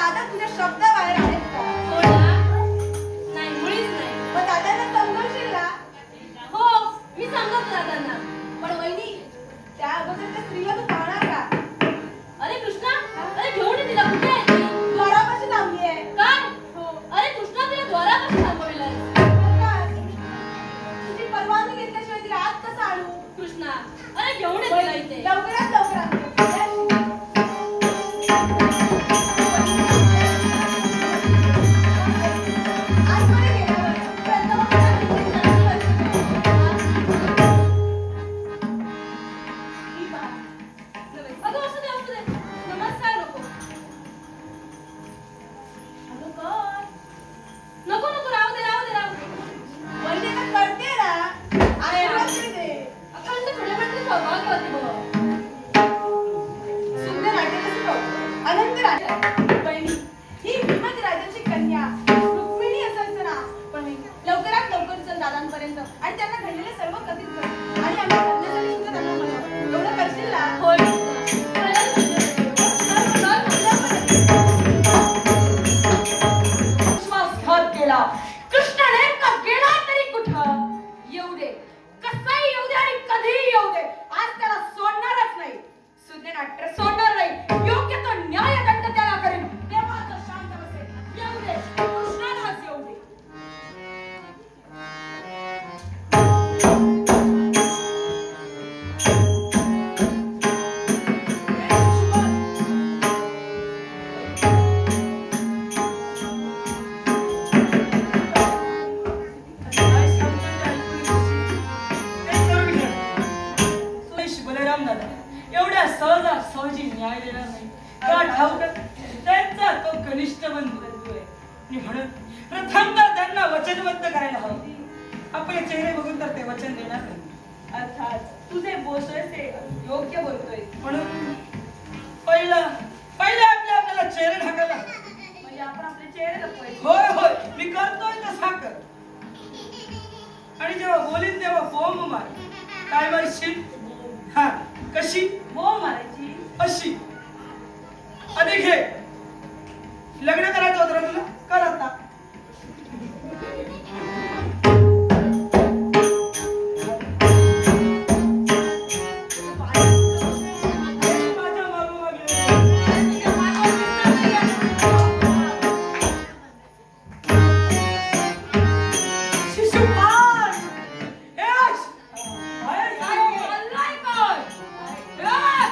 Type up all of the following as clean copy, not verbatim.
दादा तुझ्या शब्दाबाहेर आहेत का? हो ना? नाही, मुळीच नाही. मग दादांना समजवशील ना? हो, मी सांगतो दादांना. पण वहिनी त्या अगोदर त्या स्त्रीला तू पाहणार का? अरे कृष्णा, अरे घेऊन ये तिला. कुठे आहे ती? द्वारापाशी थांबली आहे. काय? हो. अरे कृष्णा, तिला द्वारापाशी थांबवलंय. मग काय? तुझी परवानगी घेतल्याशिवाय तिला आत कसं आणू? कृष्णा, अरे घेऊन ये तिला इथे. लवकरात लवकर आण. आतमध्ये गेल्यावर प्रथम ही पहा. अगं असू दे, असू दे. नमस्कार नको. अगं कर. नको नको, राहू दे, राहू दे, राहू दे. वहिनी तर करते ना. आशीर्वाद तरी दे. अखंड थोड्या वेळ सौभाग्यवती बघ. सुंदर राजाची प्रभू, अनंत राजा. बहिणी, ही भीमत राजाची कन्या रुक्मिणी असायचं ना. पण मी लवकरात लवकर चल दादांपर्यंत आणि त्यांना घडलेले सर्व कथित कर. आणि आम्ही करण्यासाठी सुद्धा त्यांना म्हणू. एवढं करशील ना? होय कृष्णा. विश्वासघात केला. कृष्ण नेमका गेला तरी कुठं? येऊ दे, कसाही येऊ दे आणि कधीही येऊ दे, आज त्याला सोडणारच नाही. सूर्यनाट्य सोडणार नाही. योग्य तो न्यायदंड त्याला करेन. तेव्हा तो शांत बसेल. येऊ दे, कृष्णालाच येऊ दे. बलराम दादा एवढ्या सहजासहजी न्याय देणार नाही. का ठाऊक त्यांचा तो कनिष्ठ बंधू आहे आणि म्हणून प्रथमतः त्यांना वचनबद्ध करायला हवं. आपले चेहरे बघून तर ते वचन देणार नाही. अर्थात तुझे बोलतोय ते योग्य बोलतोय. म्हणून पहिलं आपल्याला चेहरे ढाकायला हवे. म्हणजे आपण आपले चेहरे लपवायचे. होय होय मी करतोय तसा कर. आणि जेव्हा बोलीन तेव्हा बोंब मार. काय मारशील? हा कशी? बोंब मारायची. अशी. अधिक हे लग्न करायचं होतं ना तुला? कर आता. माझ्या मागोमागे. शिशुपाल! यश! बाहेर काय ये. चाललंय काय?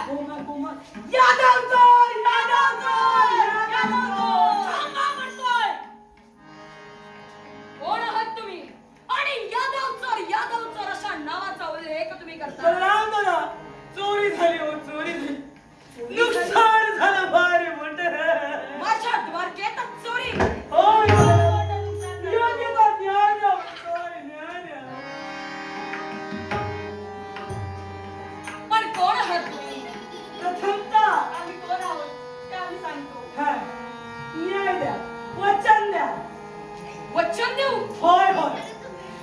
कोमल, कोमल. यादव चोर! यादव चोर! यादव चोर! सांगा म्हणतोय. कोण आहात तुम्ही? आणि यादव चोर अशा नावाचा उल्लेख तुम्ही करता? बलराम दादा, चोरी झाली हो, चोरी झाली. नुकसान झालं भारी मोठं. माझ्या द्वारकेत चोरी. होय, योग्य तो न्याय द्यावा. चोरी, न्याय द्यावा. पण कोण आहात तुम्ही? प्रथमतः आम्ही कोण आहोत ते आम्ही सांगतो. हा, न्याय द्या, वचन द्या. वचन देऊ. होय होय.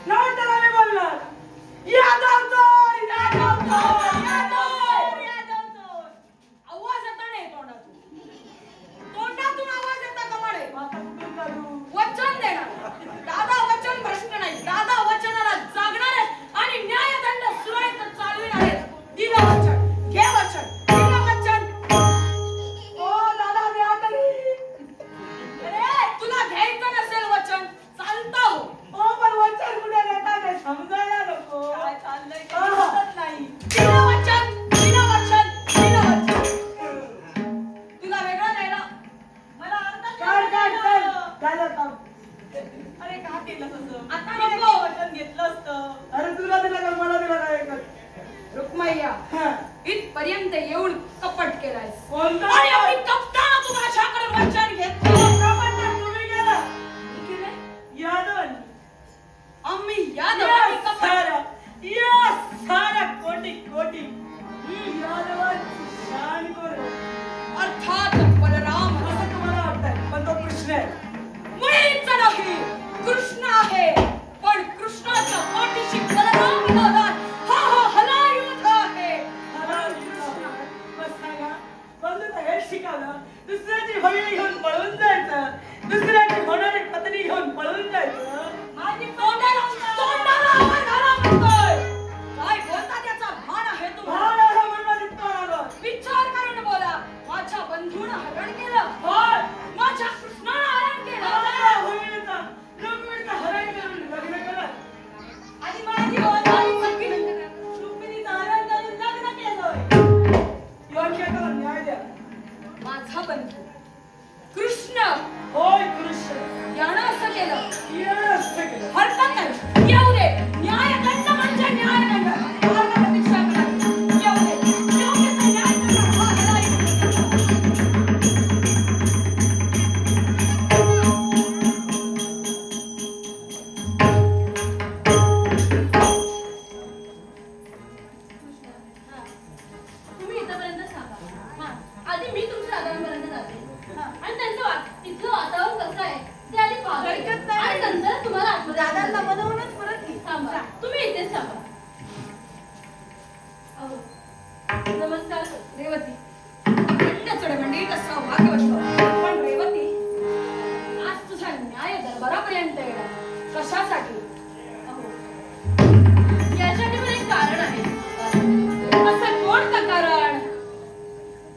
नंतर आम्ही बोलणार. यादव चोर! यादव चोर! यादव चोर. आवाज येता नाही तोंडातून. तोंडातून आवाज येता का म्हणे? आता कुठून करू? वचन देणार. दादा वचन भ्रष्ट नाही. दादा वचनाला जागणार आहेत आणि न्यायदंड सुरळीत चालविणार आहेत. दिलं वचन. घे वचन. दिलं वचन. ओ दादा, द्या तरी. अरे तुला घ्यायचं नसेल वचन चालतं हो. ओ पण वचन कुठे देतात हे समजायला नको. काय चाललंय ते दिसत नाही. दिलं वचन. दिलं वचन. दिलं वचन. तुला वेगळं द्यायला मला अर्थच काढ, काढ, काढ. नाही. झालं काम. अरे का केलं तसं? आता मी नको. वचन घेतलं असतं. अरे तुला दिला का मला दिला का एकच? रुक्मय्या हा. इथपर्यंत येऊन कपट केलायस. कोणता? आणि आम्ही कपटाला तू माझ्याकडे वचन घेतलं. कपट तर तुम्ही केलं. ठीक आहे? यादवांनी. आम्ही यादवांनी या कपट साऱ्या- या साऱ्या कोटी यादवांची शान करू. अर्थात बलराम असं तुम्हाला वाटतंय, पण तो कृष्ण आहे. मुळीच नाही. कृष्ण आहे. पण कृष्णाच्या पाठीशी बलराम विरोधात हा हलायुध आहे. बस सांगा, बंधू तर हेच शिकवलं दुसऱ्याची होणारी पत्नी घेऊन पळून जायचं. माझी तोंडाला आवाज घाला म्हणतोय. काय बोलता त्याचा भान आहे तुम्हाला? भान आलं म्हणून इथं आलो. विचार करून बोला. माझ्या बंधूनं हरण केलं, होय. माझ्या कृष्णानं हरण केलं, माझ्या बहिणीचा, रुक्मिणीचं हरण करून लग्न केलं. आणि माझी होणारी सखी रुक्मिणीचं हरण करून लग्न केलंय. योग्य त्याला न्याय द्या. माझा बंधू कृष्ण होय कृष्ण यानं असं केलं. येणं असतं केलं. हरकत नाही, येऊ दे. न्यायदंड म्हणजे न्यायदंड. मार्ग प्रतीक्षा करा. येऊ दे. योग्य तो न्यायदंड हा हराई. तुम्ही इथपर्यंत सांगा. आधी मी तुमच्या दादांपर्यंत जाते आणि त्यांचं तिथलं वातावरण कसं आहे ते आधी पाहते हरकत नाही. आणि नंतर तुम्हाला आतमध्ये दादांना जाते. बनवूनच परत घे. थांबा, तुम्ही इथेच थांबा. अहो, नमस्कार सर. रेवती अखंड चढमंडळीचं सौभाग्यवंत. पण रेवती, आज तुझा न्याय दरबारापर्यंत येणार कशासाठी? अहो, यासाठी पण एक कारण आहे. असं कोणतं कारण?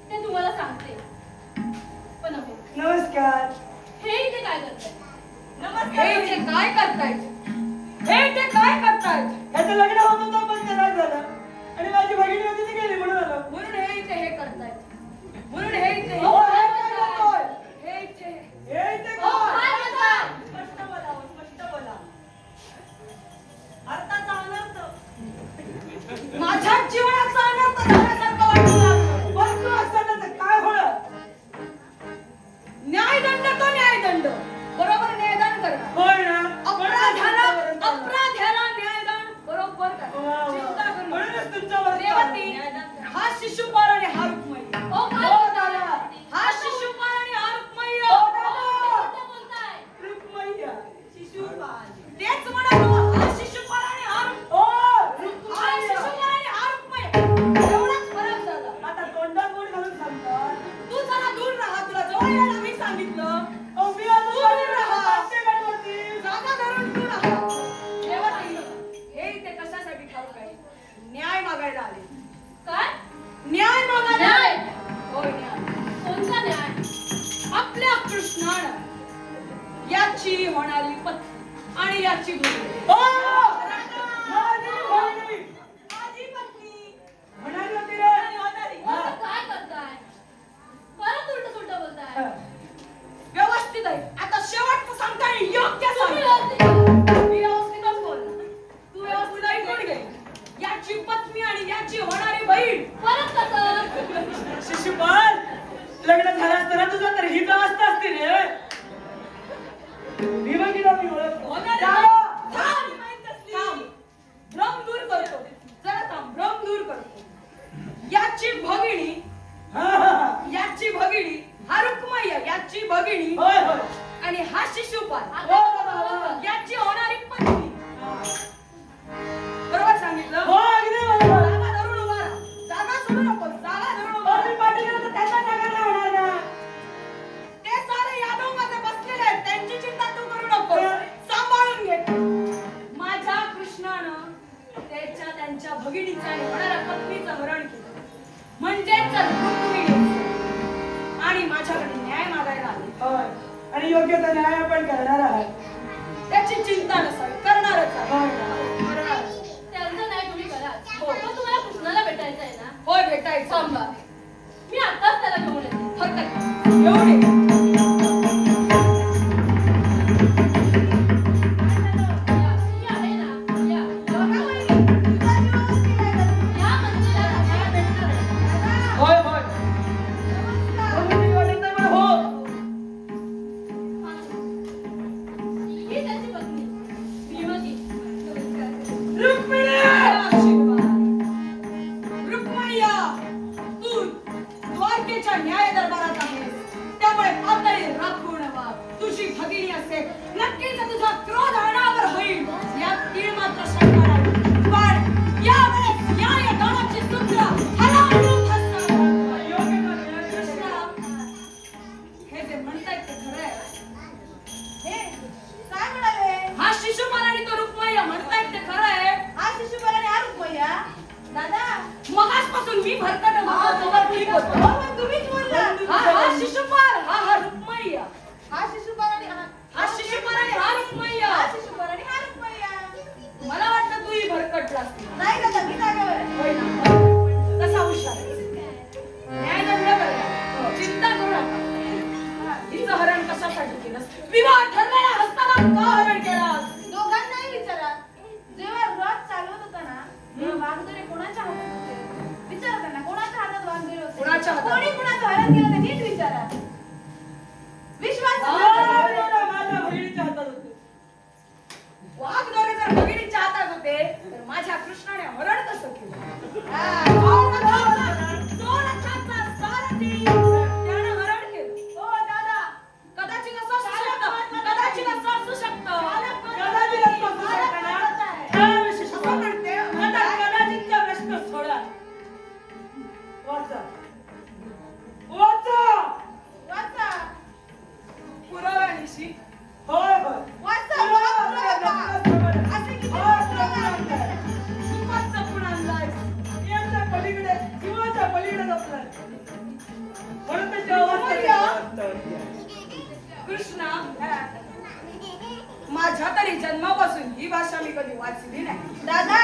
ते तुम्हाला सांगते. पण अहो, नमस्कार. हे इथे काय करताय? हे इथे काय करतायत? हे इथे काय करतायत? ह्याचं लग्न होत होतं पण ते नाही झालं. आणि माझी बहिणी होती ती गेली म्हणून आलो. म्हणून हे इथे हे करतायत. म्हणून हे इथे हो, हे काय करतोय? हे इथे हे इथे अहो, काय? काय करताय? स्पष्ट बोला, स्पष्ट बोला. अर्थाचा अनर्थ. माझ्या जीवनाचा अनर्थ झाल्यासारखं वाटू लागलं. परंतु असतानाचं काय होणार? न्यायदंड तो न्यायदंड. बरोबर न्यायदान करणार. होय ना? अपराध्याला न्यायदान बरोबर करणार. चिंता करू नका. म्हणूनच तुमच्यावर रेवती, हा शिशुपाल आणि हा रुक्मिणी. अहो, काय हो, करताय? दादा. हा शिशुपाल आणि हा रुक्मिणी. हो, दादा. काय बोलताय? रुक्मय्या. तेच म्हणालो. हा शिशुपाल आणि हा ओ, हा रुक्मय्या. शिशुपाल आणि हा रुक्मिणी. एवढाच फरक झाला. आता तोंडात बोट घालून सांगतात. तू जरा दूर राहा. तुला जवळ यायला मी सांगितलं. अहो, मी आता दूर बाहेर राहा. राहते गणपती. जागा धरून तू राहा. रेवती, हे इथे कशासाठी ठाऊक आहे? न्याय मागायला आले. काय? न्याय मागायला न्याय? आले. होय, न्याय. कोणता न्याय? आपल्या कृष्णानं याची होणारी पत्नी आणि याची बहीण. ओ, माझी बहिणी. माझी पत्नी म्हणाली होती रे. आणि होणारी. हा. अहो, काय करताय? परत उलट बोलताय. हा. व्यवस्थित आहे. आता शेवटचं सांगता येईल. योग्य तुम्ही सांग. व्यवस्थित बोला. मी व्यवस्थितच बोलणार. तू व्यवस्थित ऐकून घे. याची पत्नी आणि याची होणारी बहीण. परत कसं? शिशुपाल, लग्न झालं असताना तुझा तर ही अवस्था असते रे. भीमकीला मी ओळखतो. होणारी जावा. बहीण. थांब. भ्रम दूर करतो. जरा थांब. भ्रम दूर करतो. याची भगिनी, हा, हा, हा. याची भगिनी, हा रुक्मय्या याची भगिनी होय, होय. आणि हा शिशुपाल आता बरोबर. याची होणारी पत्नी. बरोबर सांगितलं? हो, अगदी बरोबर. जागा धरून उभा राहा. जागा सोडू नको. जागा धरून उभा अहो, राहा. मी पाठी गेलो तर त्याच्या जागा नाही होणार ना. ते सारे यादव मध्ये बसलेले आहेत. त्यांची चिंता तू करू नको. सांभाळून घे. माझ्या कृष्णानं त्यांच्या भगिनीचं आणि होणाऱ्या पत्नीचं हरण केलं. म्हणजेच रुक्मिणी आणि माझ्याकडे न्याय मागायला आले. होय. आणि योग्य तो न्याय आपण करणार आहात. त्याची चिंता नसावी. करणारच आहे. होय ना. करणारच. त्यांचं नाही तुम्ही करा. हो, पण तुम्हाला कृष्णाला भेटायचं आहे ना? होय, भेटायचं. थांबा. मी आताच त्याला घेऊन येते. हरकत नाही. येऊ दे. मी आहे ना. या. या मंदिरात या भेटणार आहे. होय, होय. तुम्ही वाटत नाही मला हो. ही त्याची पत्नी भीमकी. रुक्मिणी. रुक्मय्या, तू द्वारकेच्या न्याय दरबारात आहेस. त्यामुळे पातळी राखून वाग. तुझी भगिनी असते. नक्कीच तुझा क्रोध अनावर होईल. यात तीळ मात्र शंका नाही. पण यावेळेस न्याय दानाची सूत्र हलावून धरणार. योग्य तो न्याय कृष्णा, हे जे म्हणतायत ते खरं आहे. विवाह ठरलेला असताना का हरण केलास? दोघांनाही विचारा. जेव्हा रथ चालवत होता ना तेव्हा वाघदोरे कोणाच्या हातात होते? विचारा त्यांना कोणाच्या हातात वाघदोरे होते? कोणाच्या हातात? कोणी कुणाचं हरण केलं ते नीट विचारा. विश्वास माझ्या बहिणीच्या हातात होते. वाघदोरे जर भगिनीच्या हातात होते तर माझ्या कृष्णाने हरण कसं केलं? हा. दोन रथांचा सारथी त्याने हरण केलं. हो दादा कदाचित असं असू शकतं, कदाचित असं असू शकतं. कदाचित असं असू शकतं ना? हा विशेष असं म्हणते. आता कदाचितचा प्रश्न सोडा. वाचा. वाचा. वाचा पुराव्यानिशी होय होय. वाचा असे किती दुःखात जपून आणलाय. याच्या पलीकडे जीवाच्या पलीकडे जपलाय. म्हणून ते जेव्हा कृष्णा, माझ्या तरी जन्मापासून ही भाषा मी कधी वाचली नाही. दादा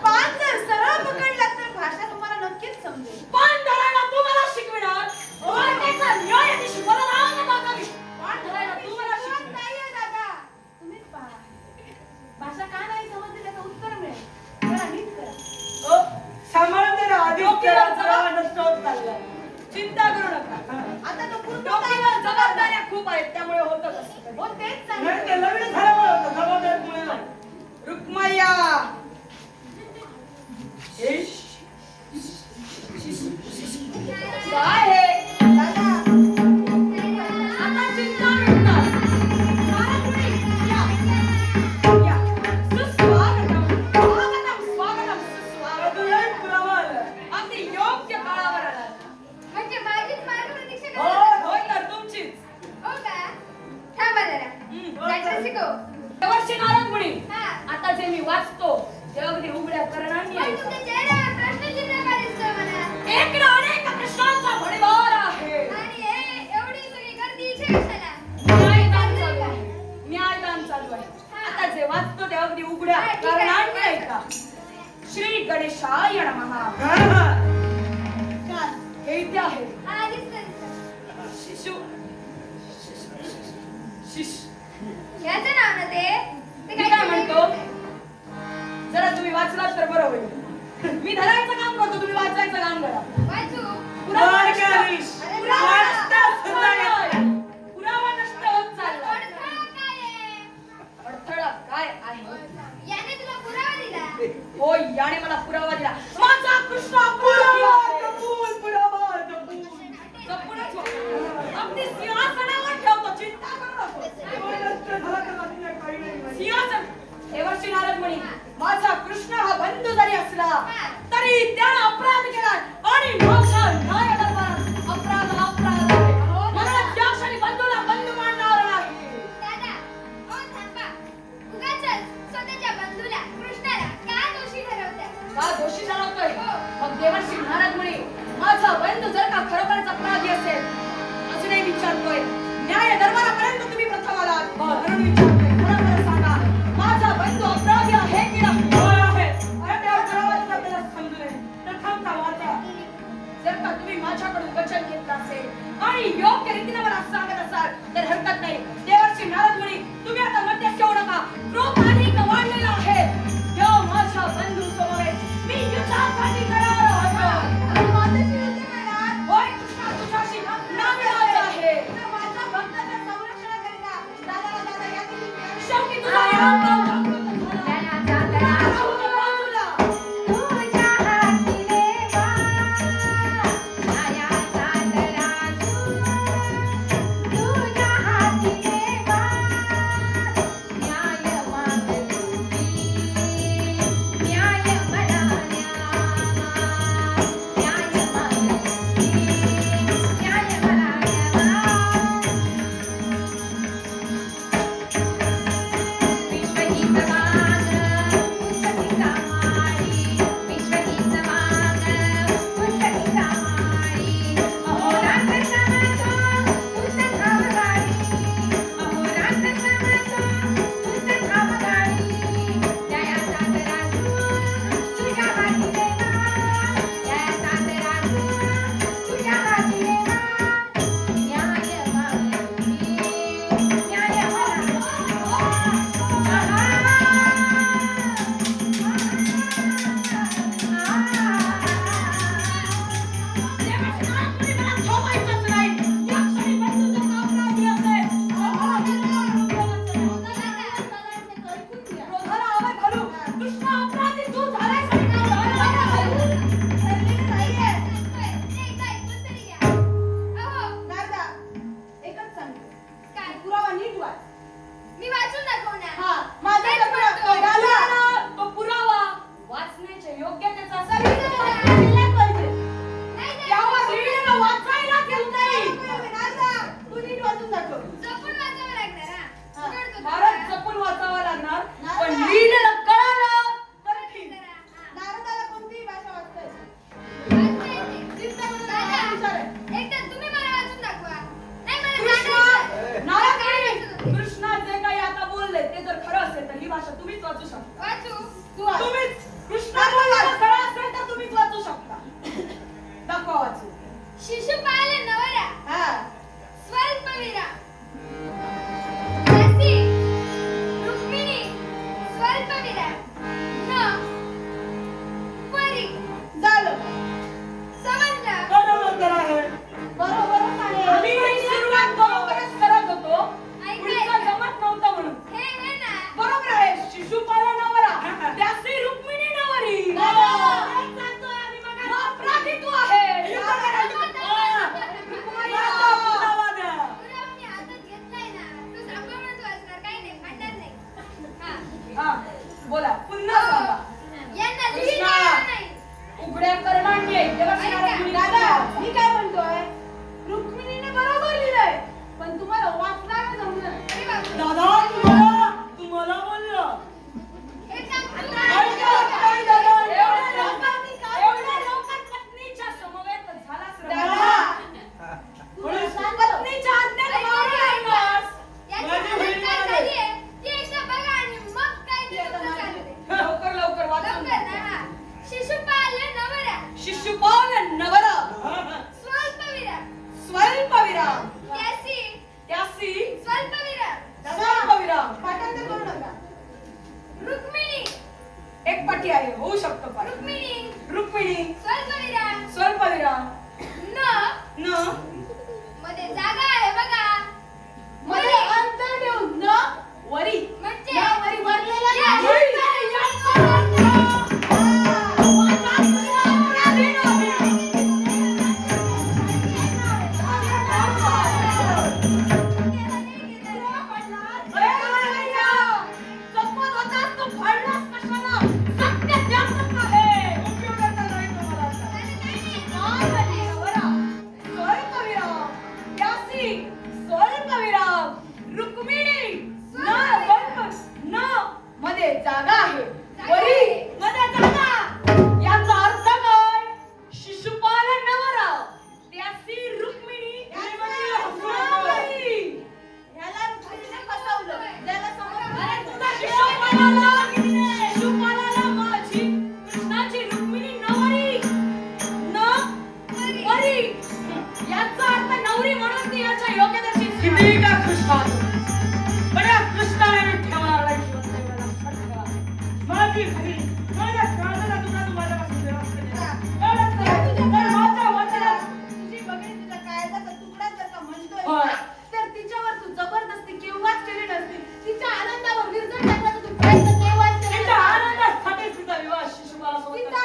पान जर सरळ पकडलात तर भाषा तुम्हाला नक्कीच समजेल. पान धरायला तू मला शिकविणार? वाटेचा न्याय आणि शिकवला राव ना दादा मी. पान धरायला तू मला शिकवत शिकविणार? नाहीये दादा. तुम्हीच पहा. भाषा का नाही समजली त्याचं उत्तर मिळेल. जरा नीट करा. सांभाळून दे ना. आधी नष्ट होत चाललाय. चिंता करू नका. आता तो पूर्ण डोक्यावर जबाबदाऱ्या खूप आहेत त्यामुळे होतं कसं. हो तेच नाही ते सांगितलं. लग्न झाल्यामुळे होतं. जबाबदारीमुळे नाही. रुक्मय्या, हे काय हे? दादा आता चिंता मिटणार. नारदमुनी, या. या. सुस्वागतम. स्वागतम, स्वागतम, सुस्वागतम. अजूनही पुरावा आला. अगदी योग्य काळावर आला. म्हणजे माझीच मार्गदर्शक हो, होय तर तुमचीच. हो का? थांबा जरा. जायचं शिकव. देवर्षी नारदमुनी, हा. आता जे मी वाचतो ते अगदी उघड्या कारणांनी पण आहे. तुमच्या चेहऱ्यावर प्रश्नचिन्ह का दिसतोय मला? एक ना अनेक प्रश्नांचा भडीमार आहे. आणि हे एवढी सगळी गर्दी इथे कशाला? न्यायदान चालू आहे. न्यायदान चालू आहे. आता जे वाचतो ते अगदी उघड्या हा, ठीक आहे. कारणांनी आहे का? श्री गणेशाय नमः. हा. काय? हे इथे आहे. हा, दिसतंय. शिशु शिश ह्याचं नाव ना ते? ते मी काय काहीतरी म्हणतो? जरा तुम्ही वाचलात तर बरं होईल. मी धरायचं काम करतो, तुम्ही वाचायचं काम करा. वाचू. पुरावा नष्ट- द्वारकाधीश. पुरावा वाचताच सुद्धा येत नाही. पुरावा नष्ट होत चालला. अडथळा काय आहे? अडथळा काय आहे? याने तुला पुरावा दिला. हो, याने मला पुरावा दिला. माझा कृष्ण पुरावा, अपराधी आहे. कबूल, पुरावा, कबूल. जपूनच वाचा. अगदी सिंहासनावर ठेवतो, चिंता करू नको. तेव्हा नष्ट झाला तर बाकीच्या काही नाही माहिती. सिंहासन. देवर्षी नारदमुनी, माझा कृष्ण हा बंधू जरी असला तरी त्याने अपराध केला आणि माझा न्याय दरबारात अपराध हा अपराध आहे. म्हणून त्या क्षणी बंधूला बंधू मानणार नाही. दादा, ओ थांबा. उगाचच स्वतःच्या बंधूला, कृष्णाला का दोषी ठरवताय? का दोषी ठरवतोय? हो. मग देवर्षी नारदमुनी, माझा बंधू जर का खरोखरच अपराधी असेल अजूनही विचारतोय, न्याय दरबारापर्यंत तुम्ही प्रथम आलात म्हणून विचारतोय, खरोखर सांगा माझा बंधू अपराधी आहे की नाही? होय आहे. अरे त्या पुरावाचं आपल्याला समजू नये. प्रथमतः वाचा. जर का तुम्ही माझ्याकडून वचन घेतलं असेल आणि योग्य रीतीने मला सांगत असाल तर हरकत नाही. देवर्षी नारदमुनी, तुम्ही आता मध्यस्थ होऊ नका. क्रोध अधिक वाढलेला आहे. या माझ्या बंधू समवेत मी युद्धासाठी तयार आहे. अरे माझ्याशी युद्ध करणार? होय कृष्णा, तुझ्याशी नाविलाज आहे. तर माझ्या भक्ताच्या संरक्षणाकरिता दादाला दादा या दिली मिळाली. शेवटी तुझा या बाजूला. तुझ्या हाती देवा, मायाचा तराजू. तुझ्या हाती देवा, न्याय मागला. वाचावा लागणार नाही पण ना. लिहिलेलं कळालं. बरं ठीक. नारदाला कोणतीही भाषा वाचता येते. कृष्णा जे काही आता बोलले ते जर खरं असेल तर ही भाषा तुम्हीच वाचू शकता. तू वाच. तुम्हीच कृष्णा बोलला खरं असेल तर तुम्हीच वाचू शकता. दाखवा वाचू. शिशुपाल नवरा हा. स्वल्पविराम दासी रुक्मिणी स्वल्पविराम न परी झालं. समजलं बरोबर आहे. बरोबरच आहे. आम्ही सुरुवात बरोबरच करत होतो. ऐका, पुढचं ऐका. जमत नव्हतं म्हणून. हे ना बरोबर आहे. शिशुपाला नवरा त्याची रुक्मिणी नवरी. मग अपराधी तू आहे. माझा पुरावा द्या. पुरावा मी हातात घेतलाय ना तू सांभाळूनच वाचणार काही नाही भांडण नाही हा हा, बोला पुन्हा सांगा. यांना कृष्णा. लिहिता येत नाही उघड्या कर्णांनी तेव्हा ऐका. शिणारा मुली दादा बोला. मी काय म्हणतोय रुक्मिणीने बरोबर लिहिलंय पण तुम्हाला वाचणार जमलं नाही. अरे बापरे. दादा तुम्हाला बोललो. हे सांग तू. ऐका, काय दादा? एवढ्या लवकर पत्नीच्या समवेत झालास रे. दादा थोडी पत्नीच्या आज्ञेत मावळी आणलास. याची माझी हालत बहीण काय आहे. झालीये ती एकदा बघा आणि मग काय ते तुमचं चालू आहे. लवकर लवकर वाचून लवकर ना हा. शिशुपाल नवरा शिशुपाल नवरा स्वल्पविराम स्वल्पविराम त्यासी त्यासी स्वल्पविराम स्वल्पविराम पाठांतर करू नका. रुक्मिणी एक पटी आहे होऊ शकतो पण रुक्मिणी रुक्मिणी स्वल्पविराम स्वल्पविराम न न मध्ये जागा आहे बघा मध्ये अंतर ठेवून न वरी म्हणजे या वरी भरलेला या, नाही. मध्ये जागा आहे वरी मध्ये जागा. याचा अर्थ काय शिशुपाल नवरा त्यासी रुक्मिणी नवरी. ह्याला रुक्मिणीने फसवलं. ज्याला समजलं शिशुपालाला माझी कृष्णाची रुक्मिणी नवरी न वरी. याचा अर्थ नवरी म्हणून ती याच्या योग्यतेची किती का कृष्णा पण या कृष्णाने मी ठेवणार नाही जीवन मला लक्षात ठेवा. माझी बहीण माझ्या प्राणाला तुला माझ्यापासून व्यवस्था द्या. एवढंच नाही. पण माझ्या वचनात तुझी बहीण तुझ्या काळजाचा तुकडा जर का म्हणतोय होय. तर तिच्यावर तू जबरदस्ती केव्हाच केली नसती. तिच्या आनंदावर विरजण टाकण्याचा तू प्रयत्न केव्हाच केला तिच्या नसता. आनंदासाठी तिचा विवाह शिशुपालासोबत तिचा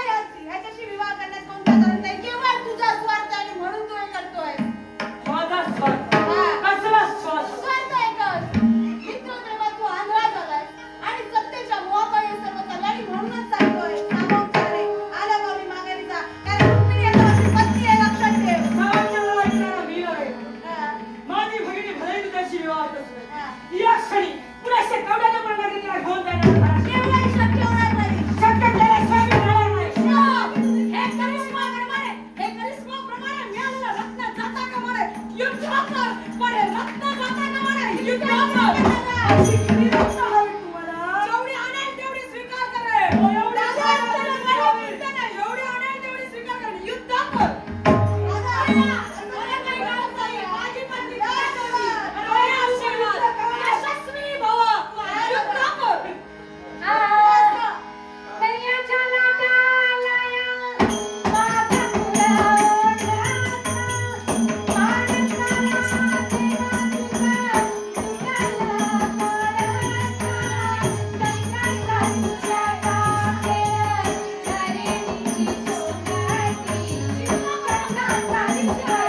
ह्याच्याशी विवाह करण्यात कोणता कारण नाही. केव्हा तुझा स्वार्थ आहे म्हणून तू हे करतोय. माझा स्वार्थ हा. कसला स्वार्थ स्वार्थ एकच. मित्रप्रेमात तू आंधळा झालाय आणि सत्तेच्या मोहापायी हे सर्व चाललंय आणि म्हणूनच सांगतोय सामोपचार रे. आला बाबी माघारी जा. कारण रुक्मिणी आता माझी पत्नी आहे, लक्षात ठेव. सामान्याला ऐकणारा मी आहे. हा. माझी बहीण भले तुझ्याशी विवाह करते. हा. या क्षणी पुन्हा शेतकऱ्याला पण तिला घेऊन जाणार केव्हाही शक्य होणार नाही. शक्य केल्याशिवाय मी राहणार नाही. हे करिश्माप्रमाणे हे करिश्माप्रमाणे मिळालेलं रत्न जाता का म्हणे युद्ध कर पण हे रत्न जाता का म्हणे युद्ध कर. अशी किती रत्न हवी तुम्हाला? जेवढी आणेल तेवढी स्वीकार करे. हो, एवढी दादा, स्वीकार तुला करे. मला बोलते नाही. एवढी आणेल तेवढी स्वीकार करे. युद्ध कर. दादा, मला काही कळत नाही. माझी पत्नी काय करते? अरे आशीर्वाद. यशस्वी भव. युद्ध कर. Thank you.